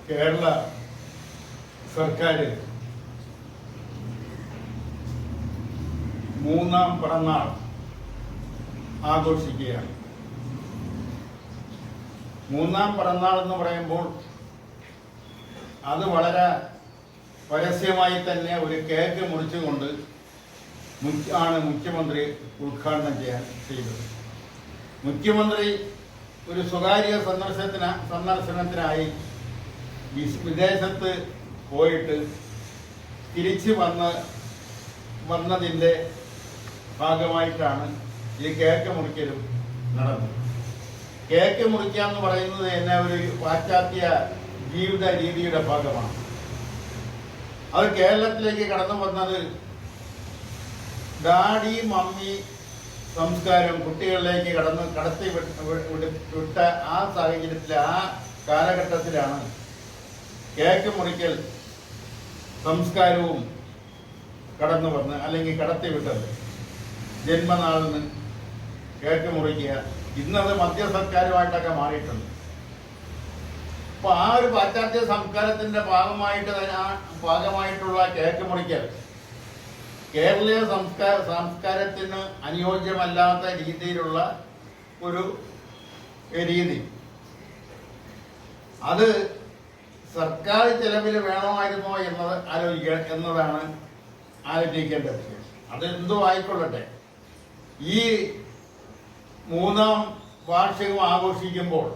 കേരള സർക്കാർ മൂന്നാം പിറന്നാൾ ആഘോഷിക്കുകയാണ്. മൂന്നാം പിറന്നാൾ എന്ന് പറയുമ്പോൾ അത് വളരെ പരസ്യമായി തന്നെ ഒരു കേക്ക് മുറിച്ചുകൊണ്ട് ആണ് മുഖ്യമന്ത്രി ഉദ്ഘാടനം ചെയ്തത്. മുഖ്യമന്ത്രി ഒരു സ്വകാര്യ സന്ദർശനത്തിനായി വിദേശത്ത് പോയിട്ട് തിരിച്ചു വന്നതിൻ്റെ ഭാഗമായിട്ടാണ് ഈ കേക്ക് മുറിക്കലും നടന്നത്. കേക്ക് മുറിക്കുക എന്ന് പറയുന്നത് തന്നെ ഒരു പാശ്ചാത്യ ജീവിത രീതിയുടെ ഭാഗമാണ്. അത് കേരളത്തിലേക്ക് കടന്നു വന്നത് ഡാഡി മമ്മി സംസ്കാരം കുട്ടികളിലേക്ക് കടത്തി വിട്ട ആ സാഹചര്യത്തിൽ, ആ കാലഘട്ടത്തിലാണ് കേക്ക് മുറിക്കൽ സംസ്കാരവും കടന്നു വന്ന് അല്ലെങ്കിൽ കടത്തിവിട്ടത്. ജന്മനാളിന് കേക്ക് മുറിക്കുക, ഇന്നത് മധ്യ സർക്കാരുമായിട്ടൊക്കെ മാറിയിട്ടുണ്ട്. അപ്പൊ ആ ഒരു പാശ്ചാത്യ സംസ്കാരത്തിന്റെ ഭാഗമായിട്ടുള്ള കേക്ക് മുറിക്കൽ കേരളീയ സംസ്കാരത്തിന് അനുയോജ്യമല്ലാത്ത രീതിയിലുള്ള ഒരു രീതി, അത് സർക്കാർ ചെലവിൽ വേണമായിരുന്നോ എന്നതാണ് ആലോചിക്കേണ്ട വിഷയം. അതെന്തോ ആയിക്കൊള്ളട്ടെ, ഈ മൂന്നാം വാർഷികം ആഘോഷിക്കുമ്പോൾ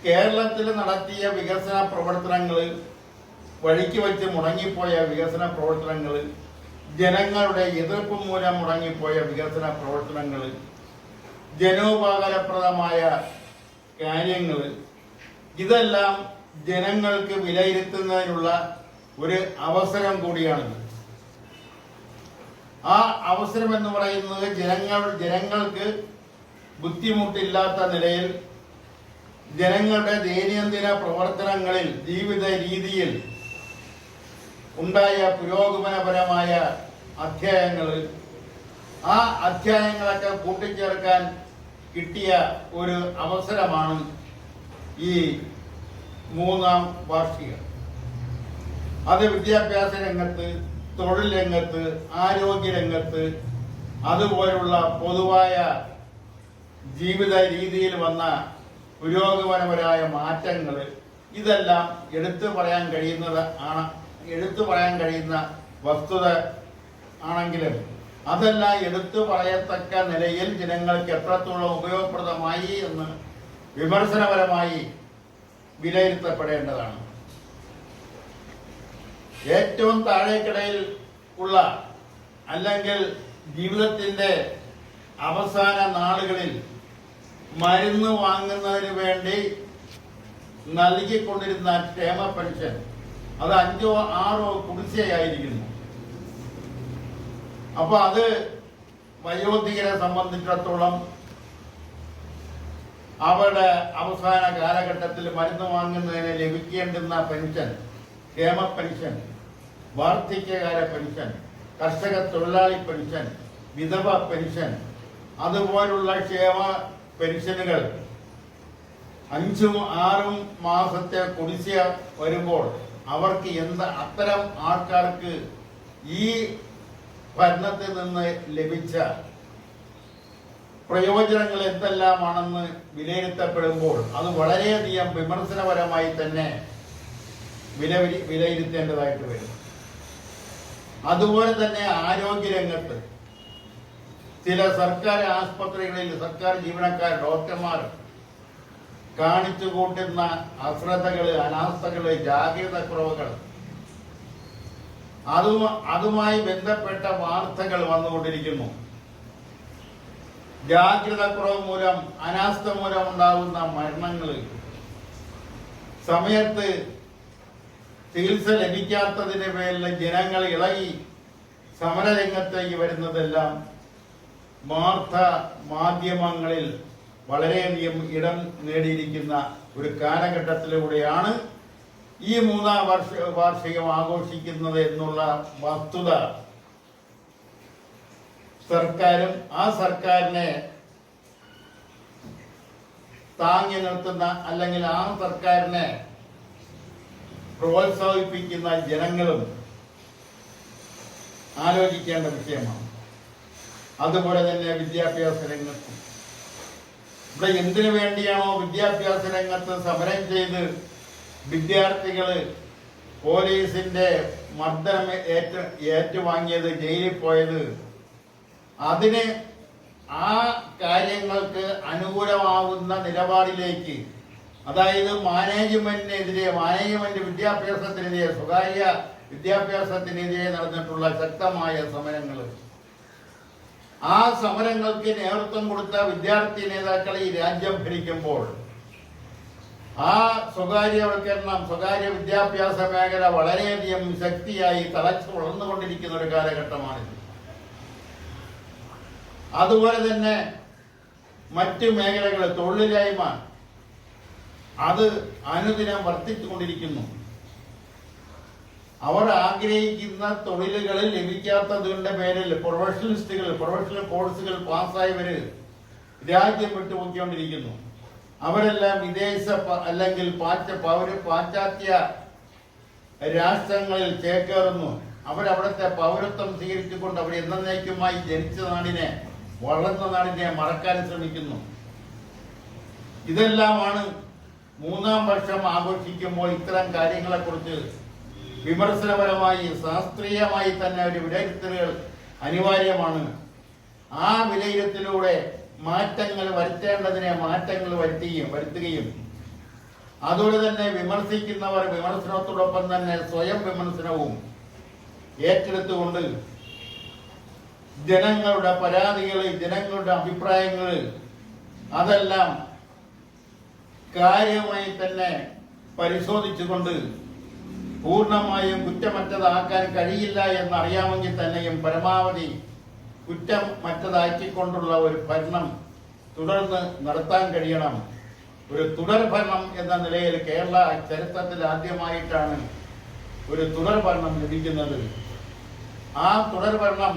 കേരളത്തിൽ നടത്തിയ വികസന പ്രവർത്തനങ്ങൾ, വഴിക്ക് വെച്ച് മുടങ്ങിപ്പോയ വികസന പ്രവർത്തനങ്ങൾ, ജനങ്ങളുടെ എതിർപ്പ് മൂലം മുടങ്ങിപ്പോയ വികസന പ്രവർത്തനങ്ങൾ, ജനോപകാരപ്രദമായ കാര്യങ്ങൾ, ഇതെല്ലാം ജനങ്ങൾക്ക് വിലയിരുത്തുന്നതിനുള്ള ഒരു അവസരം കൂടിയാണിത്. ആ അവസരം എന്ന് പറയുന്നത് ജനങ്ങൾക്ക് ബുദ്ധിമുട്ടില്ലാത്ത നിലയിൽ ജനങ്ങളുടെ ദൈനംദിന പ്രവർത്തനങ്ങളിൽ, ജീവിത രീതിയിൽ ഉണ്ടായ പുരോഗമനപരമായ അധ്യായങ്ങൾ, ആ അധ്യായങ്ങളൊക്കെ കൂട്ടിച്ചേർക്കാൻ കിട്ടിയ ഒരു അവസരമാണ് ഈ മൂന്നാം വാർഷികം. അത് വിദ്യാഭ്യാസ രംഗത്ത്, തൊഴിൽ രംഗത്ത്, ആരോഗ്യ രംഗത്ത്, അതുപോലുള്ള പൊതുവായ ജീവിത രീതിയിൽ വന്ന പുരോഗമനപരമായ മാറ്റങ്ങൾ, ഇതെല്ലാം എടുത്തു പറയാൻ കഴിയുന്ന വസ്തുത ആണെങ്കിലും അതെല്ലാം എടുത്തു പറയത്തക്ക നിലയിൽ ജനങ്ങൾക്ക് എത്രത്തോളം ഉപയോഗപ്രദമായി എന്ന് വിമർശനപരമായി വിലയിരുത്തപ്പെടേണ്ടതാണ്. ഏറ്റവും താഴേക്കിടയിൽ ഉള്ള, അല്ലെങ്കിൽ ജീവിതത്തിന്റെ അവസാന നാളുകളിൽ മരുന്ന് വാങ്ങുന്നതിന് വേണ്ടി നൽകിക്കൊണ്ടിരുന്ന ക്ഷേമ പെൻഷൻ, അത് 5 or 6 കുടിശ്ശികയായിരിക്കുന്നു. അപ്പൊ അത് വയോധികരെ സംബന്ധിച്ചിടത്തോളം അവരുടെ അവസാന കാലഘട്ടത്തിൽ മരുന്ന് വാങ്ങുന്നതിന് ലഭിക്കേണ്ടുന്ന പെൻഷൻ, ക്ഷേമ പെൻഷൻ, വാർദ്ധക്യകാല പെൻഷൻ, കർഷക തൊഴിലാളി പെൻഷൻ, വിധവ പെൻഷൻ, അതുപോലുള്ള ക്ഷേമ പെൻഷനുകൾ 5-6 മാസത്തെ കുടിശ്ശിക വരുമ്പോൾ അവർക്ക് അത്തരം ആൾക്കാർക്ക് ഈ ഭരണത്തിൽ നിന്ന് ലഭിച്ച പ്രയോജനങ്ങൾ എന്തെല്ലാമാണെന്ന് വിലയിരുത്തപ്പെടുമ്പോൾ അത് വളരെയധികം വിമർശനപരമായി തന്നെ വിലയിരുത്തേണ്ടതായിട്ട് വരും. അതുപോലെ തന്നെ ആരോഗ്യരംഗത്ത് ചില സർക്കാർ ആസ്പത്രികളിൽ സർക്കാർ ജീവനക്കാർ, ഡോക്ടർമാർ കാണിച്ചു കൂട്ടുന്ന അശ്രദ്ധകള്, അനാസ്ഥകള്, ജാഗ്രത കുറവുകൾ, അതുമായി ബന്ധപ്പെട്ട വാർത്തകൾ വന്നുകൊണ്ടിരിക്കുന്നു. ജാഗ്രത കുറവ് മൂലം, അനാസ്ഥ മൂലം ഉണ്ടാകുന്ന മരണങ്ങൾ, സമയത്ത് ചികിത്സ ലഭിക്കാത്തതിന്റെ പേരിൽ ജനങ്ങൾ ഇളകി സമരരംഗത്തേക്ക് വരുന്നതെല്ലാം വാർത്താ മാധ്യമങ്ങളിൽ വളരെയധികം ഇടം നേടിയിരിക്കുന്ന ഒരു കാലഘട്ടത്തിലൂടെയാണ് ഈ മൂന്നാം വാർഷികം ആഘോഷിക്കുന്നത് എന്നുള്ള വസ്തുത സർക്കാരും ആ സർക്കാരിനെ താങ്ങി നിർത്തുന്ന അല്ലെങ്കിൽ ആ സർക്കാരിനെ പ്രോത്സാഹിപ്പിക്കുന്ന ജനങ്ങളും ആലോചിക്കേണ്ട വിഷയമാണ്. അതുപോലെ തന്നെ വിദ്യാഭ്യാസ രംഗത്തും ഇവിടെ എന്തിനു വേണ്ടിയാണോ വിദ്യാഭ്യാസ രംഗത്ത് സമരം ചെയ്ത് വിദ്യാർത്ഥികൾ പോലീസിന്റെ മർദ്ദനം ഏറ്റുവാങ്ങിയത്, ജയിലിൽ പോയത്, അതിന് ആ കാര്യങ്ങൾക്ക് അനുകൂലമാവുന്ന നിലപാടിലേക്ക്, അതായത് മാനേജ്മെന്റ് വിദ്യാഭ്യാസത്തിനെതിരെ, സ്വകാര്യ വിദ്യാഭ്യാസത്തിനെതിരെ നടന്നിട്ടുള്ള ശക്തമായ സമരങ്ങൾ, ആ സമരങ്ങൾക്ക് നേതൃത്വം കൊടുത്ത വിദ്യാർത്ഥി നേതാക്കൾ ഈ രാജ്യം ഭരിക്കുമ്പോൾ ആ സ്വകാര്യവൽക്കരണം, സ്വകാര്യ വിദ്യാഭ്യാസ മേഖല വളരെയധികം ശക്തിയായി തളച്ചു വളർന്നുകൊണ്ടിരിക്കുന്ന ഒരു കാലഘട്ടമാണിത്. അതുപോലെ തന്നെ മറ്റു മേഖലകൾ, തൊഴിലില്ലായ്മ അത് അനുദിനം വർദ്ധിച്ചുകൊണ്ടിരിക്കുന്നു. അവർ ആഗ്രഹിക്കുന്ന തൊഴിലുകൾ ലഭിക്കാത്തതിന്റെ പേരിൽ പ്രൊഫഷണൽ കോഴ്സുകൾ പാസ്സായവര് രാജ്യം വിട്ടുപോയിക്കൊണ്ടിരിക്കുന്നു. അവരെല്ലാം വിദേശ അല്ലെങ്കിൽ പാശ്ചാത്യ രാഷ്ട്രങ്ങളിൽ ചേക്കേറുന്നു. അവരവിടുത്തെ പൗരത്വം സ്വീകരിച്ചുകൊണ്ട് അവർ എന്നേക്കുമായി ജനിച്ച നാടിനെ, വളർന്ന നാടിനെ മറക്കാൻ ശ്രമിക്കുന്നു. ഇതെല്ലാമാണ് മൂന്നാം വർഷം ആഘോഷിക്കുമ്പോൾ ഇത്തരം കാര്യങ്ങളെക്കുറിച്ച് വിമർശനപരമായി, ശാസ്ത്രീയമായി തന്നെ ഒരു വിലയിരുത്തലുകൾ അനിവാര്യമാണ്. ആ വിലയിരുത്തലിലൂടെ മാറ്റങ്ങൾ വരുത്തേണ്ടതിനെ മാറ്റങ്ങൾ വരുത്തുകയും അതുപോലെ തന്നെ വിമർശിക്കുന്നവർ വിമർശനത്തോടൊപ്പം തന്നെ സ്വയം വിമർശനവും ഏറ്റെടുത്തുകൊണ്ട് ജനങ്ങളുടെ പരാതികൾ, ജനങ്ങളുടെ അഭിപ്രായങ്ങൾ അതെല്ലാം കാര്യമായി തന്നെ പരിശോധിച്ചുകൊണ്ട് പൂർണ്ണമായും കുറ്റമറ്റതാക്കാൻ കഴിയില്ല എന്നറിയാമെങ്കിൽ തന്നെയും പരമാവധി കുറ്റമറ്റതാക്കിക്കൊണ്ടുള്ള ഒരു ഭരണം തുടർന്ന് നടത്താൻ കഴിയണം. ഒരു തുടർ ഭരണം എന്ന നിലയിൽ കേരള ചരിത്രത്തിൽ ആദ്യമായിട്ടാണ് ഒരു തുടർ ഭരണം ലഭിക്കുന്നത്. ആ തുടർ ഭരണം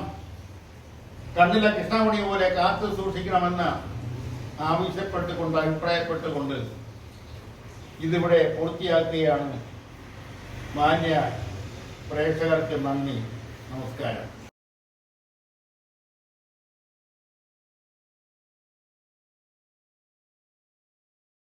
കണ്ണിലെ കൃഷ്ണമണി പോലെ കാത്തു സൂക്ഷിക്കണമെന്ന് ആവശ്യപ്പെട്ടുകൊണ്ട്, അഭിപ്രായപ്പെട്ടുകൊണ്ട് ഇതിവിടെ പൂർത്തിയാക്കുകയാണ്. മാന്യ പ്രേക്ഷകർക്ക് നന്ദി, നമസ്കാരം.